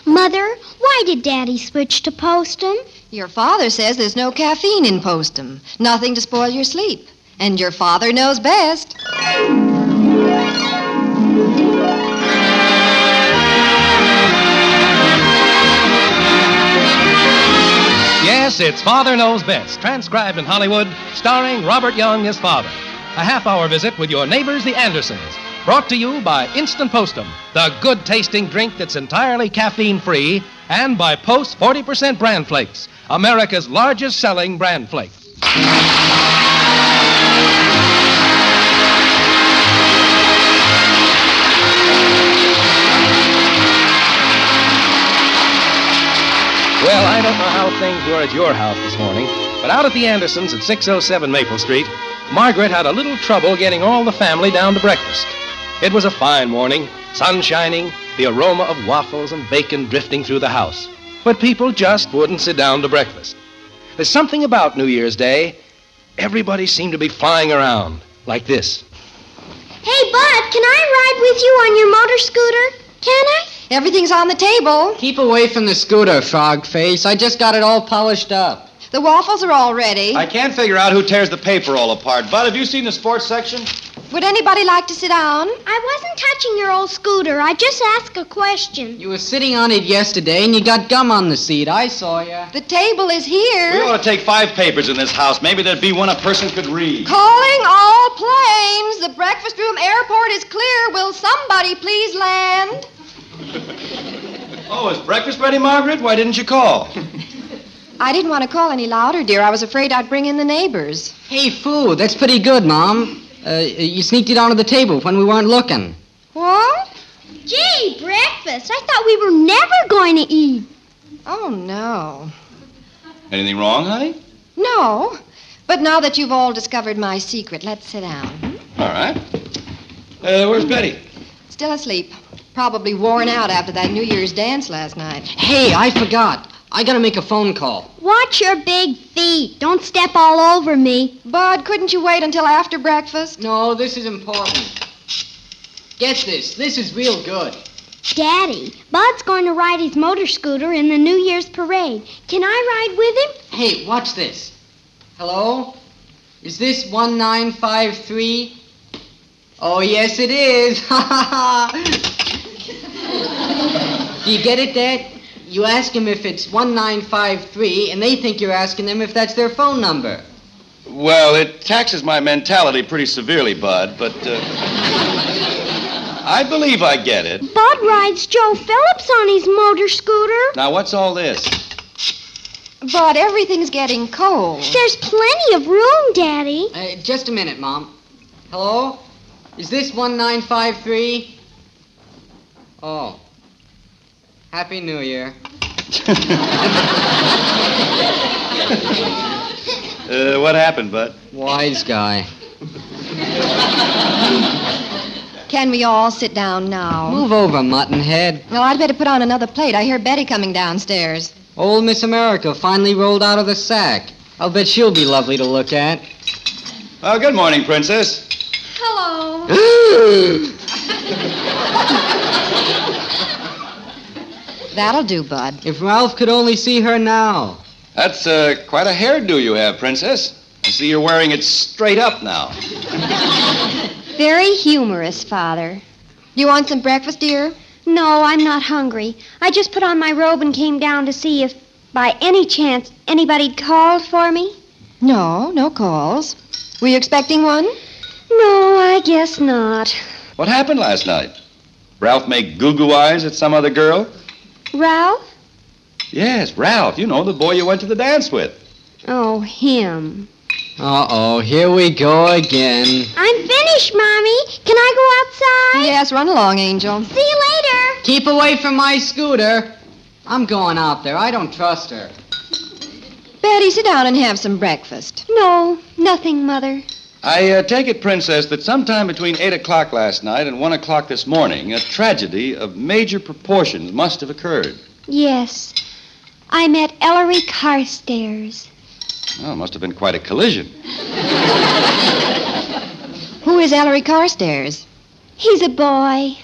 Mother, why did Daddy switch to Postum? Your father says there's no caffeine in Postum. Nothing to spoil your sleep. And your father knows best. Yes, it's Father Knows Best, transcribed in Hollywood, starring Robert Young as father. A half-hour visit with your neighbors, the Andersons. Brought to you by Instant Postum, the good-tasting drink that's entirely caffeine-free, and by Post 40% Bran Flakes, America's largest-selling bran flake. Well, I don't know how things were at your house this morning, but out at the Andersons at 607 Maple Street, Margaret had a little trouble getting all the family down to breakfast. It was a fine morning, sun shining, the aroma of waffles and bacon drifting through the house. But people just wouldn't sit down to breakfast. There's something about New Year's Day. Everybody seemed to be flying around like this. Hey, Bud, can I ride with you on your motor scooter? Can I? Everything's on the table. Keep away from the scooter, frog face. I just got it all polished up. The waffles are all ready. I can't figure out who tears the paper all apart. Bud, have you seen the sports section? Would anybody like to sit down? I wasn't touching your old scooter. I just asked a question. You were sitting on it yesterday, and you got gum on the seat. I saw you. The table is here. We ought to take 5 papers in this house. Maybe there'd be one a person could read. Calling all planes. The breakfast room airport is clear. Will somebody please land? Oh, is breakfast ready, Margaret? Why didn't you call? I didn't want to call any louder, dear. I was afraid I'd bring in the neighbors. Hey, food. That's pretty good, Mom. You sneaked it onto the table when we weren't looking. What? Gee, breakfast. I thought we were never going to eat. Oh, no. Anything wrong, honey? No. But now that you've all discovered my secret, let's sit down. All right. Where's Betty? Still asleep. Probably worn out after that New Year's dance last night. Hey, I forgot. I gotta make a phone call. Watch your big feet. Don't step all over me. Bud, couldn't you wait until after breakfast? No, this is important. Get this. This is real good. Daddy, Bud's going to ride his motor scooter in the New Year's parade. Can I ride with him? Hey, watch this. Hello? Is this 1953? Oh, yes, it is. Ha, ha, ha. Do you get it, Dad? You ask them if it's 1953, and they think you're asking them if that's their phone number. Well, it taxes my mentality pretty severely, Bud, but I believe I get it. Bud rides Joe Phillips on his motor scooter. Now, what's all this? Bud, everything's getting cold. There's plenty of room, Daddy. Just a minute, Mom. Hello? Is this 1953? Oh. Happy New Year. What happened, Bud? Wise guy. Can we all sit down now? Move over, muttonhead. Well, I'd better put on another plate. I hear Betty coming downstairs. Old Miss America finally rolled out of the sack. I'll bet she'll be lovely to look at. Oh, good morning, Princess. Hello. That'll do, Bud. If Ralph could only see her now. That's quite a hairdo you have, Princess. I see you're wearing it straight up now. Very humorous, Father. You want some breakfast, dear? No, I'm not hungry. I just put on my robe and came down to see if, by any chance, anybody'd called for me. No calls. Were you expecting one? No, I guess not. What happened last night? Ralph make goo-goo eyes at some other girl? Ralph? Yes, Ralph. You know, the boy you went to the dance with. Oh, him. Uh-oh, here we go again. I'm finished, Mommy. Can I go outside? Yes, run along, Angel. See you later. Keep away from my scooter. I'm going out there. I don't trust her. Betty, sit down and have some breakfast. No, nothing, Mother. I take it, Princess, that sometime between 8 o'clock last night and 1 o'clock this morning, a tragedy of major proportions must have occurred. Yes. I met Ellery Carstairs. Oh, must have been quite a collision. Who is Ellery Carstairs? He's a boy.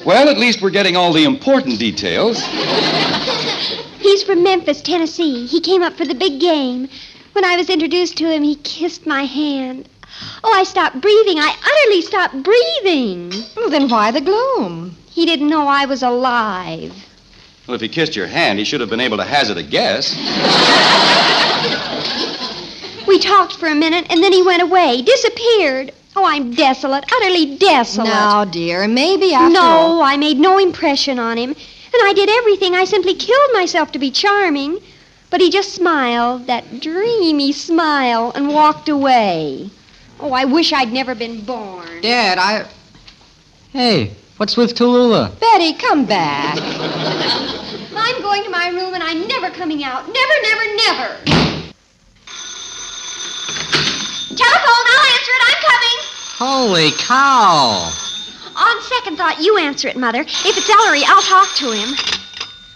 Well, at least we're getting all the important details. He's from Memphis, Tennessee. He came up for the big game. When I was introduced to him, he kissed my hand. Oh, I stopped breathing. I utterly stopped breathing. Well, then why the gloom? He didn't know I was alive. Well, if he kissed your hand, he should have been able to hazard a guess. We talked for a minute, and then he went away, disappeared. Oh, I'm desolate, utterly desolate. Now, dear, maybe after all... No, I made no impression on him. And I did everything. I simply killed myself to be charming. But he just smiled, that dreamy smile, and walked away. Oh, I wish I'd never been born. Dad, Hey, what's with Tallulah? Betty, come back. I'm going to my room, and I'm never coming out. Never, never, never. Telephone, I'll answer it. I'm coming. Holy cow. On second thought, you answer it, Mother. If it's Ellery, I'll talk to him.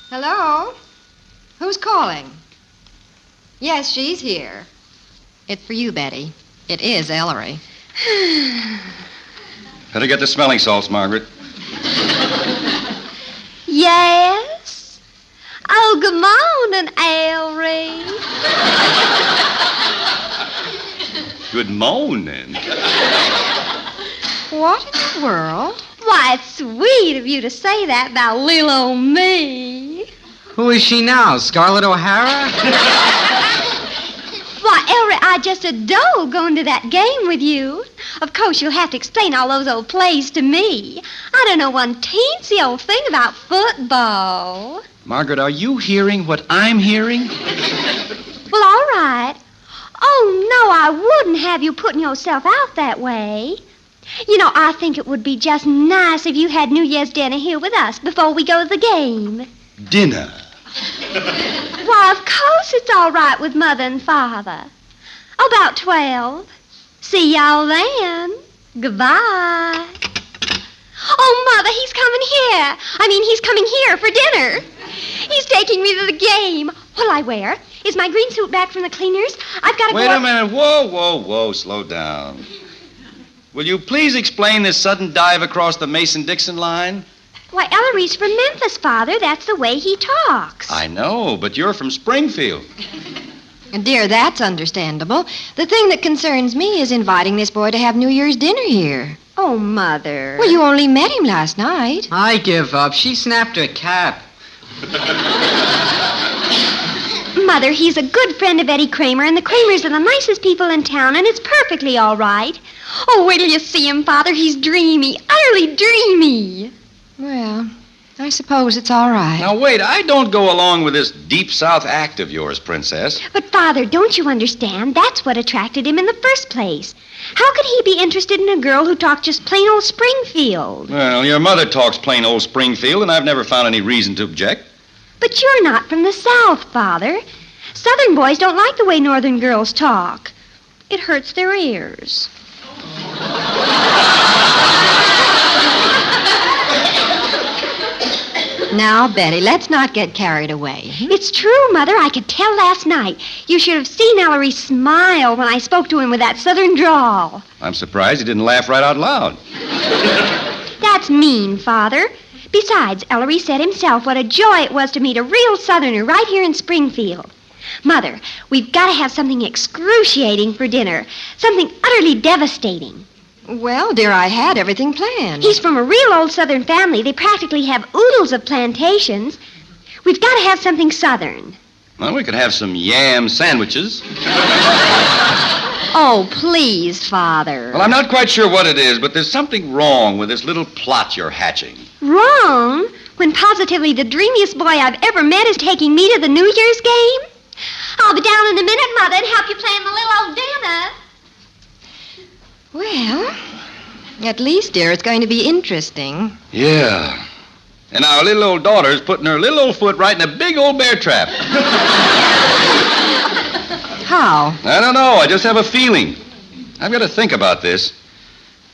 Hello? Who's calling? Yes, she's here. It's for you, Betty. It is Ellery. Better get the smelling salts, Margaret. Yes? Oh, good morning, Ellery. Good morning. What in the world? Why, it's sweet of you to say that about little old me. Who is she now, Scarlett O'Hara? Why, Ellery, I just adore going to that game with you. Of course, you'll have to explain all those old plays to me. I don't know one teensy old thing about football. Margaret, are you hearing what I'm hearing? Well, all right. Oh, no, I wouldn't have you putting yourself out that way. You know, I think it would be just nice if you had New Year's dinner here with us before we go to the game. Dinner? Why, of course it's all right with Mother and Father. About 12. See y'all then. Goodbye. Oh, Mother, he's coming here. He's coming here for dinner. He's taking me to the game. What'll I wear? Is my green suit back from the cleaners? I've got to Wait go a minute. Whoa. Slow down. Will you please explain this sudden dive across the Mason-Dixon line? Why, Ellery's from Memphis, Father. That's the way he talks. I know, but you're from Springfield. Dear, that's understandable. The thing that concerns me is inviting this boy to have New Year's dinner here. Oh, Mother. Well, you only met him last night. I give up. She snapped her cap. Mother, he's a good friend of Eddie Kramer, and the Kramers are the nicest people in town, and it's perfectly all right. Oh, wait till you see him, Father. He's dreamy, utterly dreamy. Well, I suppose it's all right. Now, wait, I don't go along with this deep South act of yours, Princess. But, Father, don't you understand? That's what attracted him in the first place. How could he be interested in a girl who talked just plain old Springfield? Well, your mother talks plain old Springfield, and I've never found any reason to object. But you're not from the South, Father. Southern boys don't like the way Northern girls talk. It hurts their ears. Now, Betty, let's not get carried away. It's true, Mother. I could tell last night. You should have seen Ellery smile when I spoke to him with that Southern drawl. I'm surprised he didn't laugh right out loud. That's mean, Father. Besides, Ellery said himself what a joy it was to meet a real Southerner right here in Springfield. Mother, we've got to have something excruciating for dinner. Something utterly devastating. Well, dear, I had everything planned. He's from a real old Southern family. They practically have oodles of plantations. We've got to have something Southern. Well, we could have some yam sandwiches. Oh, please, Father. Well, I'm not quite sure what it is, but there's something wrong with this little plot you're hatching. Wrong? When positively the dreamiest boy I've ever met is taking me to the New Year's game? I'll be down in a minute, Mother, and help you plan the little old dinner. Well, at least, dear, it's going to be interesting. Yeah. And our little old daughter's putting her little old foot right in a big old bear trap. How? I don't know. I just have a feeling. I've got to think about this.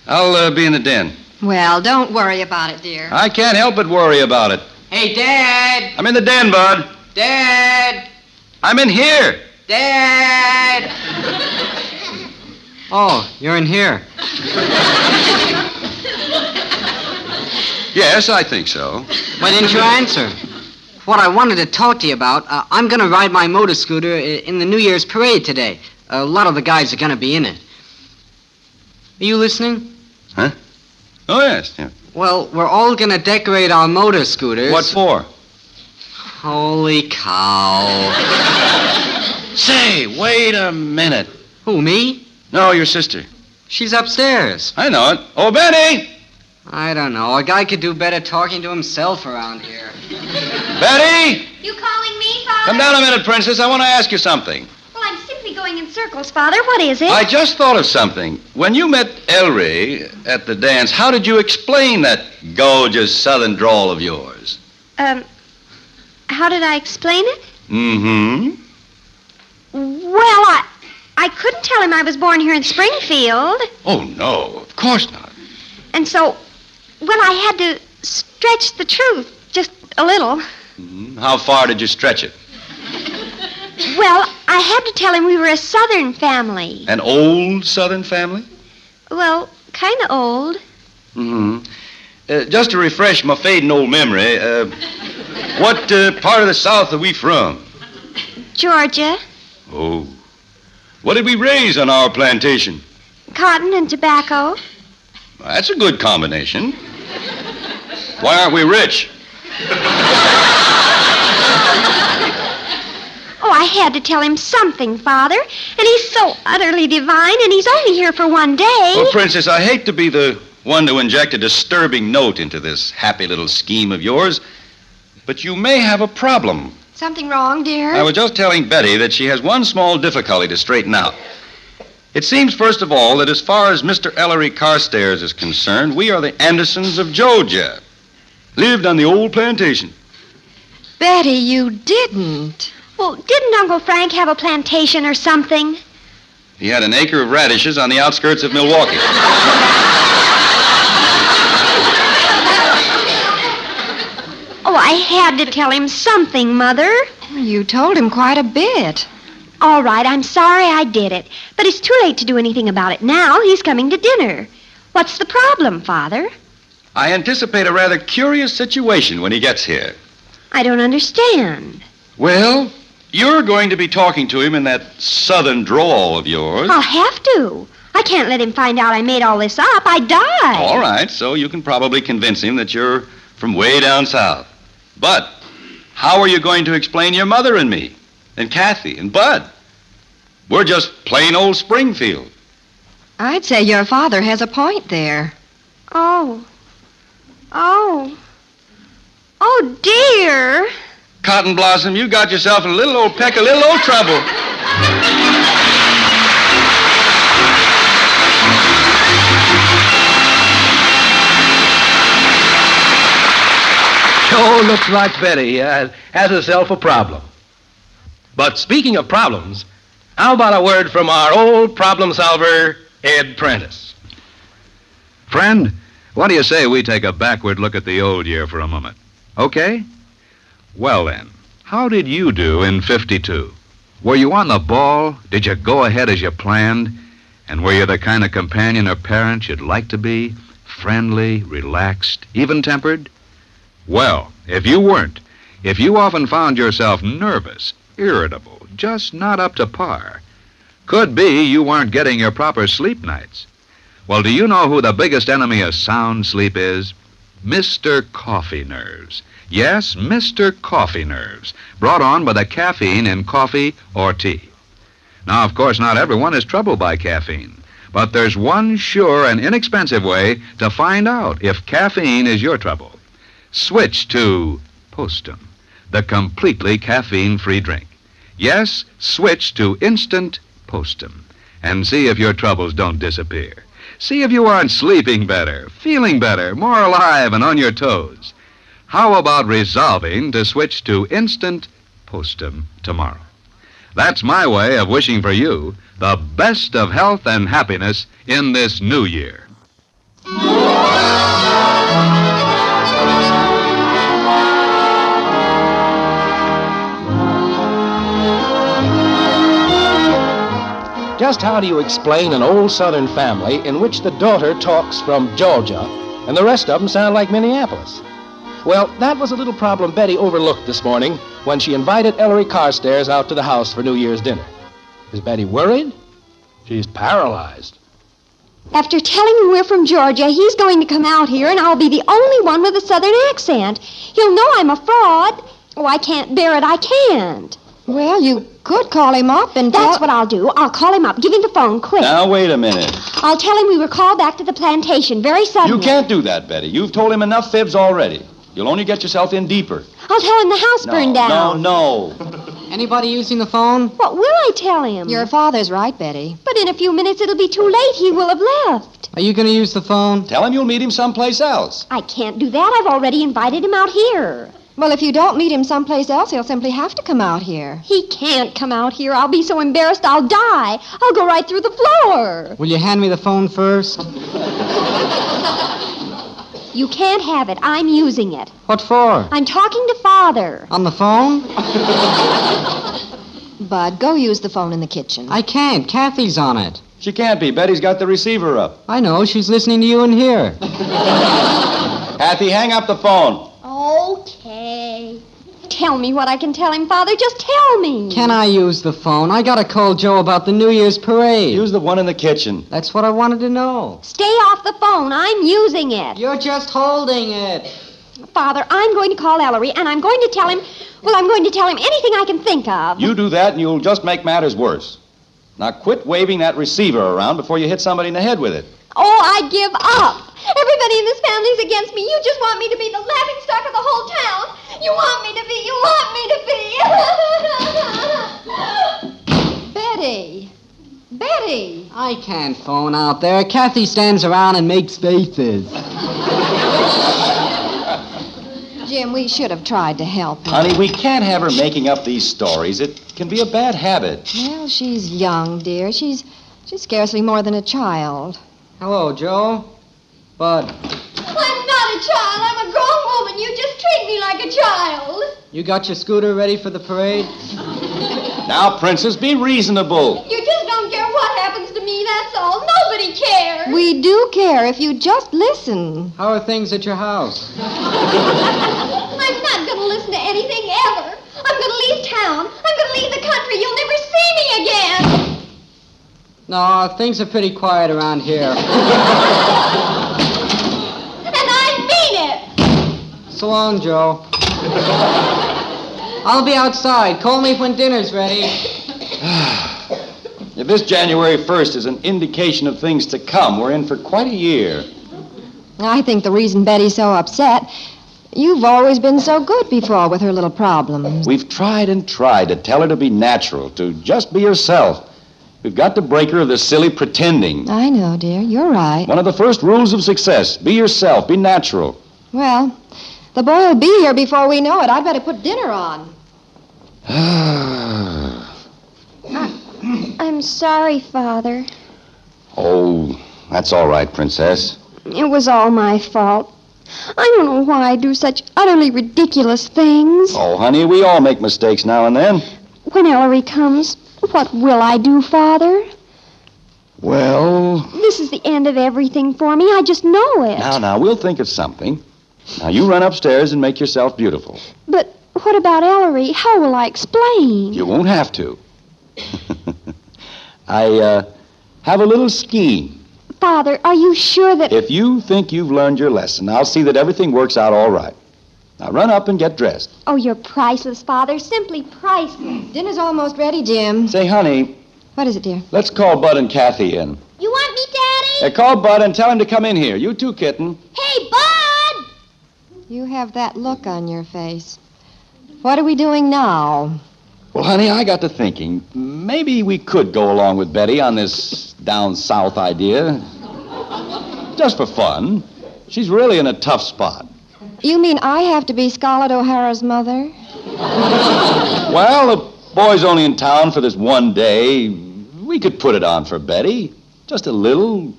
I'll be in the den. Well, don't worry about it, dear. I can't help but worry about it. Hey, Dad! I'm in the den, Bud. Dad! I'm in here. Dad! Oh, you're in here. Yes, I think so. Why didn't you answer? What I wanted to talk to you about, I'm going to ride my motor scooter in the New Year's parade today. A lot of the guys are going to be in it. Are you listening? Huh? Oh, yes. Yeah. Well, we're all going to decorate our motor scooters. What for? Holy cow. Say, wait a minute. Who, me? No, your sister. She's upstairs. I know it. Oh, Betty! I don't know. A guy could do better talking to himself around here. Betty! You calling me, Father? Come down a minute, Princess. I want to ask you something. Well, I'm simply going in circles, Father. What is it? I just thought of something. When you met Ellery at the dance, how did you explain that gorgeous southern drawl of yours? How did I explain it? Mm-hmm. Well, I couldn't tell him I was born here in Springfield. Oh, no, of course not. And so, well, I had to stretch the truth just a little. Mm-hmm. How far did you stretch it? Well, I had to tell him we were a Southern family. An old southern family? Well, kind of old. Mm-hmm. Just to refresh my fading old memory, what part of the South are we from? Georgia. Oh. What did we raise on our plantation? Cotton and tobacco. That's a good combination. Why aren't we rich? Oh, I had to tell him something, Father. And he's so utterly divine, and he's only here for one day. Well, Princess, I hate to be the one to inject a disturbing note into this happy little scheme of yours, but you may have a problem. Something wrong, dear? I was just telling Betty that she has one small difficulty to straighten out. It seems, first of all, that as far as Mr. Ellery Carstairs is concerned, we are the Andersons of Georgia. Lived on the old plantation. Betty, you didn't. Well, didn't Uncle Frank have a plantation or something? He had an acre of radishes on the outskirts of Milwaukee. Oh, I had to tell him something, Mother. You told him quite a bit. All right, I'm sorry I did it. But it's too late to do anything about it now. He's coming to dinner. What's the problem, Father? I anticipate a rather curious situation when he gets here. I don't understand. Well, you're going to be talking to him in that southern drawl of yours. I'll have to. I can't let him find out I made all this up. I'd die. All right, so you can probably convince him that you're from way down south. But how are you going to explain your mother and me, and Kathy, and Bud? We're just plain old Springfield. I'd say your father has a point there. Oh, dear. Cotton Blossom, you got yourself in a little old peck of little old trouble. Sure looks like Betty has herself a problem. But speaking of problems, how about a word from our old problem solver, Ed Prentice? Friend, what do you say we take a backward look at the old year for a moment? Okay? Well then, how did you do in 52? Were you on the ball? Did you go ahead as you planned? And were you the kind of companion or parent you'd like to be? Friendly, relaxed, even-tempered? Well, if you weren't, if you often found yourself nervous, irritable, just not up to par, could be you weren't getting your proper sleep nights. Well, do you know who the biggest enemy of sound sleep is? Mr. Coffee Nerves. Yes, Mr. Coffee Nerves, brought on by the caffeine in coffee or tea. Now, of course, not everyone is troubled by caffeine, but there's one sure and inexpensive way to find out if caffeine is your trouble. Switch to Postum, the completely caffeine-free drink. Yes, switch to Instant Postum, and see if your troubles don't disappear. See if you aren't sleeping better, feeling better, more alive and on your toes. How about resolving to switch to Instant Postum tomorrow? That's my way of wishing for you the best of health and happiness in this new year. Just how do you explain an old Southern family in which the daughter talks from Georgia and the rest of them sound like Minneapolis. Well, that was a little problem Betty overlooked this morning when she invited Ellery Carstairs out to the house for New Year's dinner. Is Betty worried? She's paralyzed. After telling him we're from Georgia, he's going to come out here, and I'll be the only one with a southern accent. He'll know I'm a fraud. Oh, I can't bear it. I can't. Well, you could call him up and That's what I'll do. I'll call him up. Give him the phone, quick. Now, wait a minute. I'll tell him we were called back to the plantation very suddenly. You can't do that, Betty. You've told him enough fibs already. You'll only get yourself in deeper. I'll tell him the house burned down. No. Anybody using the phone? What will I tell him? Your father's right, Betty. But in a few minutes it'll be too late. He will have left. Are you going to use the phone? Tell him you'll meet him someplace else. I can't do that. I've already invited him out here. Well, if you don't meet him someplace else, he'll simply have to come out here. He can't come out here. I'll be so embarrassed I'll die. I'll go right through the floor. Will you hand me the phone first? You can't have it. I'm using it. What for? I'm talking to Father. On the phone? Bud, go use the phone in the kitchen. I can't. Kathy's on it. She can't be. Betty's got the receiver up. I know. She's listening to you in here. Kathy, hang up the phone. Okay. Tell me what I can tell him, Father. Just tell me. Can I use the phone? I gotta call Joe about the New Year's parade. Use the one in the kitchen. That's what I wanted to know. Stay off the phone. I'm using it. You're just holding it. Father, I'm going to call Ellery, and I'm going to tell him, I'm going to tell him anything I can think of. You do that, and you'll just make matters worse. Now, quit waving that receiver around before you hit somebody in the head with it. Oh, I give up. Everybody in this family's against me. You just want me to be the laughingstock of the whole town. You want me to be. Betty! Betty! I can't phone out there. Kathy stands around and makes faces. Jim, we should have tried to help her. Honey, we can't have her making up these stories. It can be a bad habit. Well, she's young, dear. She's scarcely more than a child. Hello, Joe. Bud, I'm not a child. I'm a grown woman. You just treat me like a child. you got your scooter ready for the parade? Now, Princess, be reasonable. You just don't care what happens to me, that's all. Nobody cares. We do care if you just listen. How are things at your house? I'm not going to listen to anything ever. I'm going to leave town. I'm going to leave the country. You'll never see me again. No, things are pretty quiet around here. And I mean it. So long, Joe. I'll be outside. Call me when dinner's ready. If this January 1st is an indication of things to come, we're in for quite a year. I think the reason Betty's so upset, you've always been so good before with her little problems. We've tried and tried to tell her to be natural, to just be herself. We've got to break her of this silly pretending. I know, dear. You're right. One of the first rules of success, be yourself, be natural. Well, the boy will be here before we know it. I'd better put dinner on. I'm sorry, Father. Oh, that's all right, Princess. It was all my fault. I don't know why I do such utterly ridiculous things. Oh, honey, we all make mistakes now and then. When Ellery comes, what will I do, Father? Well... This is the end of everything for me. I just know it. Now, we'll think of something. Now, you run upstairs and make yourself beautiful. But what about Ellery? How will I explain? You won't have to. I have a little scheme. Father, are you sure that... If you think you've learned your lesson, I'll see that everything works out all right. Now, run up and get dressed. Oh, you're priceless, Father. Simply priceless. Dinner's almost ready, Jim. Say, honey, What is it, dear? let's call Bud and Kathy in. You want me, Daddy? Call Bud and tell him to come in here. You too, kitten. Hey, Bud! You have that look on your face. What are we doing now? Well, honey, I got to thinking, maybe we could go along with Betty on this down south idea. Just for fun. She's really in a tough spot. You mean I have to be Scarlett O'Hara's mother? Well, the boy's only in town for this one day. We could put it on for Betty. Just a little.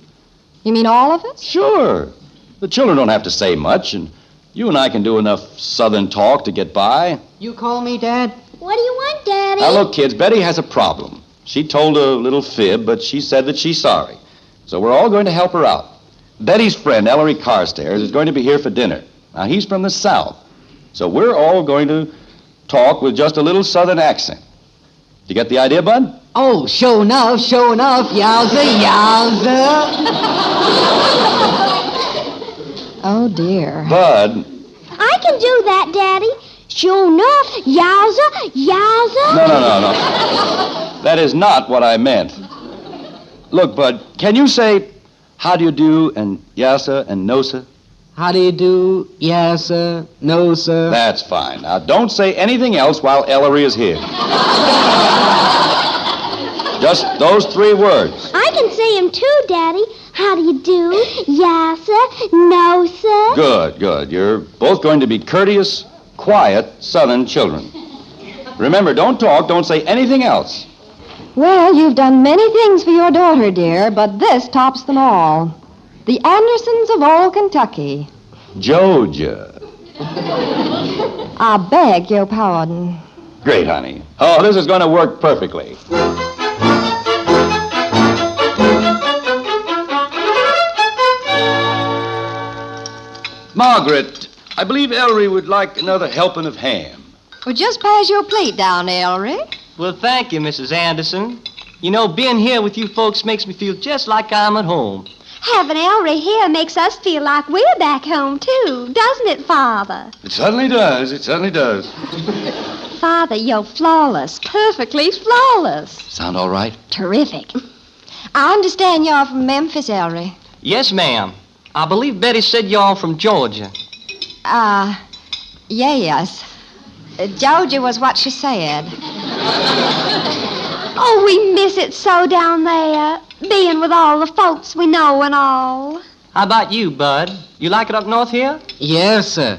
You mean all of us? Sure. The children don't have to say much, and you and I can do enough Southern talk to get by. You call me, Dad? What do you want, Daddy? Now, look, kids, Betty has a problem. She told a little fib, but she said that she's sorry. So we're all going to help her out. Betty's friend, Ellery Carstairs, is going to be here for dinner. Now, he's from the South, so we're all going to talk with just a little Southern accent. You get the idea, Bud? Oh, sure enough, yowza, yowza. Oh, dear. Bud. I can do that, Daddy. Sure enough, yowza, yowza. No. That is not what I meant. Look, Bud, can you say, how do you do, and yassa, and no, sir? How do you do? Yes, sir. No, sir. That's fine. Now, don't say anything else while Ellery is here. Just those 3 words. I can say him too, Daddy. How do you do? Yassa, no, sir. Good. You're both going to be courteous, quiet Southern children. Remember, don't talk, don't say anything else. Well, you've done many things for your daughter, dear, but this tops them all. The Andersons of old Kentucky. Georgia. I beg your pardon. Great, honey. Oh, this is going to work perfectly. Margaret, I believe Ellery would like another helping of ham. Well, just pass your plate down, Ellery. Well, thank you, Mrs. Anderson. You know, being here with you folks makes me feel just like I'm at home. Having Ellery here makes us feel like we're back home, too, doesn't it, Father? It certainly does. Father, you're flawless, perfectly flawless. Sound all right? Terrific. I understand you're from Memphis, Ellery. Yes, ma'am. I believe Betty said y'all from Georgia. Yes. Georgia was what she said. Oh, we miss it so down there, being with all the folks we know and all. How about you, Bud? You like it up north here? Yes, sir.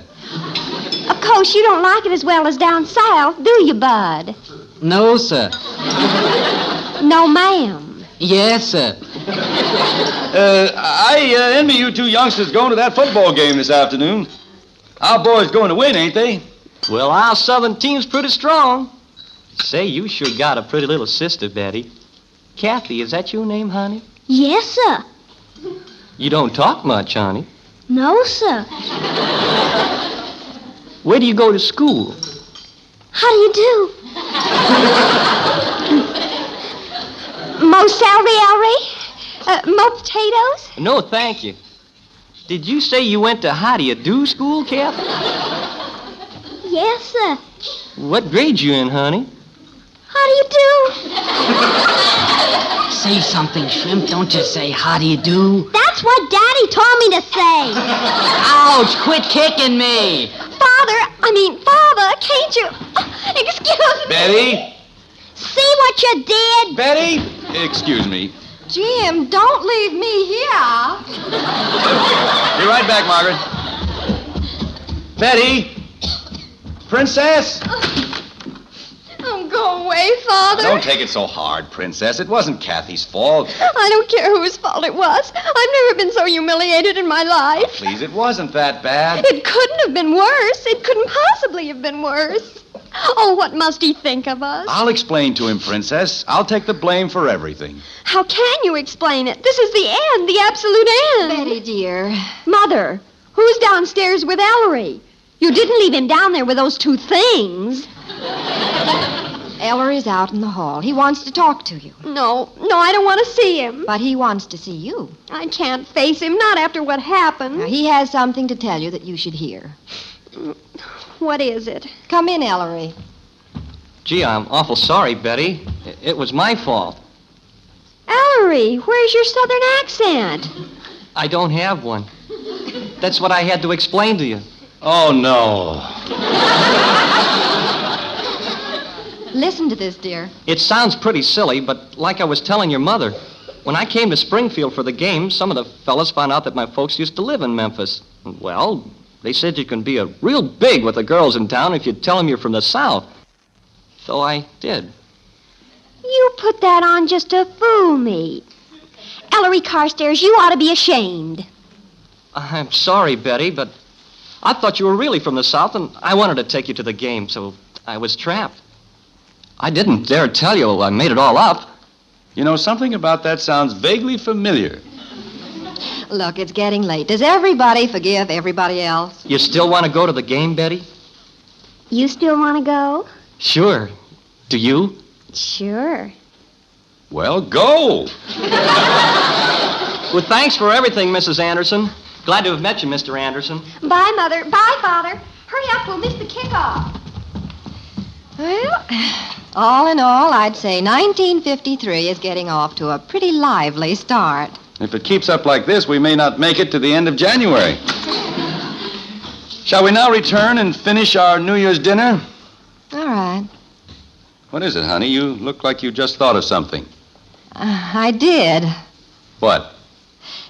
Of course, you don't like it as well as down south, do you, Bud? No, sir. No, ma'am. Yes, sir. I envy you 2 youngsters going to that football game this afternoon. Our boys going to win, ain't they? Well, our southern team's pretty strong. Say, you sure got a pretty little sister, Betty. Kathy, is that your name, honey? Yes, sir. You don't talk much, honey. No, sir. Where do you go to school? How do you do? More celery, Ellery? More potatoes? No, thank you. Did you say you went to how do you do school, Kathy? Yes, sir. What grade you in, honey? How do you do? Say something, Shrimp. Don't just say, how do you do? That's what Daddy told me to say. Ouch, quit kicking me. Father, can't you... excuse me. Betty? See what you did? Betty? Excuse me. Jim, don't leave me here. Be right back, Margaret. Betty? Princess? Oh, go away, Father. Don't take it so hard, Princess. It wasn't Kathy's fault. I don't care whose fault it was. I've never been so humiliated in my life. Please, it wasn't that bad. It couldn't have been worse. It couldn't possibly have been worse. Oh, what must he think of us? I'll explain to him, Princess. I'll take the blame for everything. How can you explain it? This is the end, the absolute end. Betty, dear. Mother, who's downstairs with Ellery? You didn't leave him down there with those 2 things. Ellery's out in the hall. He wants to talk to you. No, I don't want to see him. But he wants to see you. I can't face him, not after what happened. Now, he has something to tell you that you should hear. What is it? Come in, Ellery. Gee, I'm awful sorry, Betty. It was my fault. Ellery, where's your southern accent? I don't have one. That's what I had to explain to you. Oh, no. Listen to this, dear. It sounds pretty silly, but like I was telling your mother, when I came to Springfield for the game, some of the fellas found out that my folks used to live in Memphis. Well, they said you can be a real big with the girls in town if you tell them you're from the South. So I did. You put that on just to fool me. Ellery Carstairs, you ought to be ashamed. I'm sorry, Betty, but I thought you were really from the South, and I wanted to take you to the game, so I was trapped. I didn't dare tell you I made it all up. You know, something about that sounds vaguely familiar. Look, it's getting late. Does everybody forgive everybody else? You still want to go to the game, Betty? You still want to go? Sure. Do you? Sure. Well, go. Well, thanks for everything, Mrs. Anderson. Glad to have met you, Mr. Anderson. Bye, Mother. Bye, Father. Hurry up, we'll miss the kickoff. Well, all in all, I'd say 1953 is getting off to a pretty lively start. If it keeps up like this, we may not make it to the end of January. Shall we now return and finish our New Year's dinner? All right. What is it, honey? You look like you just thought of something. I did. What?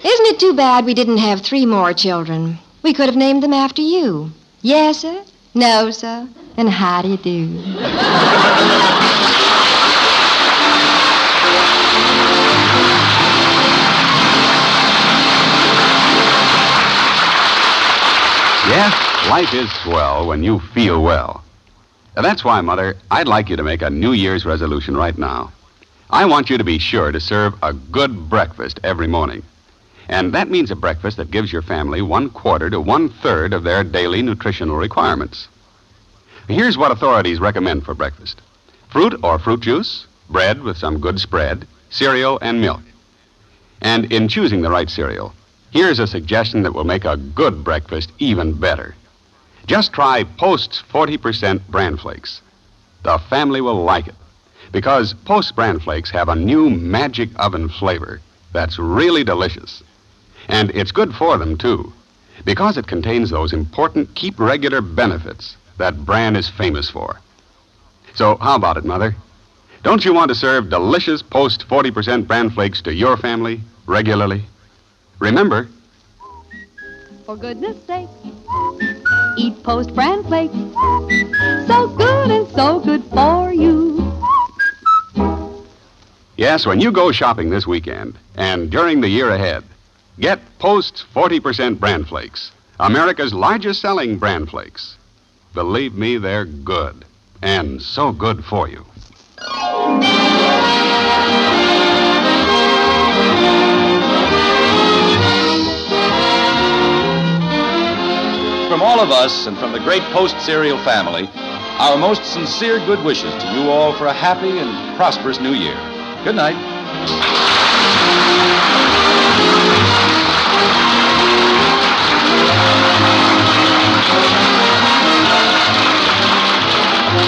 Isn't it too bad we didn't have 3 more children? We could have named them after you. Yes, sir. No, sir. And how do you do? Yes, life is swell when you feel well. Now, that's why, Mother, I'd like you to make a New Year's resolution right now. I want you to be sure to serve a good breakfast every morning. And that means a breakfast that gives your family 1/4 to 1/3 of their daily nutritional requirements. Here's what authorities recommend for breakfast: fruit or fruit juice, bread with some good spread, cereal, and milk. And in choosing the right cereal, here's a suggestion that will make a good breakfast even better. Just try Post's 40% bran flakes. The family will like it, because Post's bran flakes have a new magic oven flavor that's really delicious. And it's good for them, too, because it contains those important keep regular benefits that bran is famous for. So how about it, Mother? Don't you want to serve delicious Post 40% bran flakes to your family regularly? Remember, for goodness sake, eat Post bran flakes. So good and so good for you. yes, when you go shopping this weekend and during the year ahead, get Post's 40% bran flakes, America's largest selling bran flakes. Believe me, they're good, and so good for you. From all of us and from the great Post cereal family, our most sincere good wishes to you all for a happy and prosperous new year. Good night.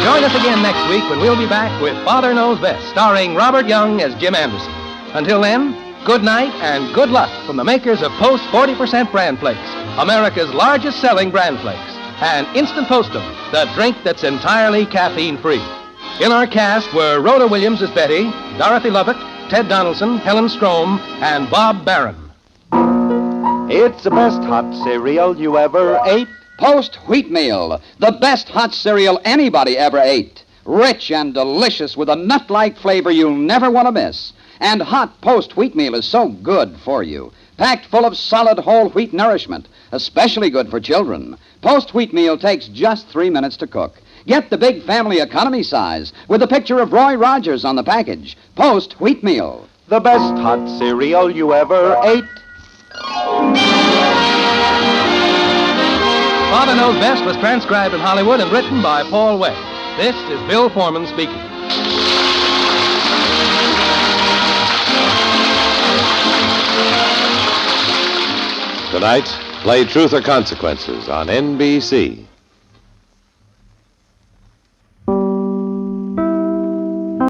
Join us again next week when we'll be back with Father Knows Best, starring Robert Young as Jim Anderson. Until then, good night and good luck from the makers of Post 40% Bran Flakes, America's largest selling bran flakes, and Instant Postum, the drink that's entirely caffeine-free. In our cast were Rhoda Williams as Betty, Dorothy Lubbock, Ted Donaldson, Helen Strome, and Bob Barron. It's the best hot cereal you ever ate. Post Wheatmeal, the best hot cereal anybody ever ate. Rich and delicious with a nut-like flavor you'll never want to miss. And hot Post Wheatmeal is so good for you. Packed full of solid whole wheat nourishment, especially good for children. Post Wheatmeal takes just 3 minutes to cook. Get the big family economy size with a picture of Roy Rogers on the package. Post Wheatmeal. The best hot cereal you ever ate. Father Knows Best was transcribed in Hollywood and written by Paul Webb. This is Bill Foreman speaking. Tonight, play Truth or Consequences on NBC.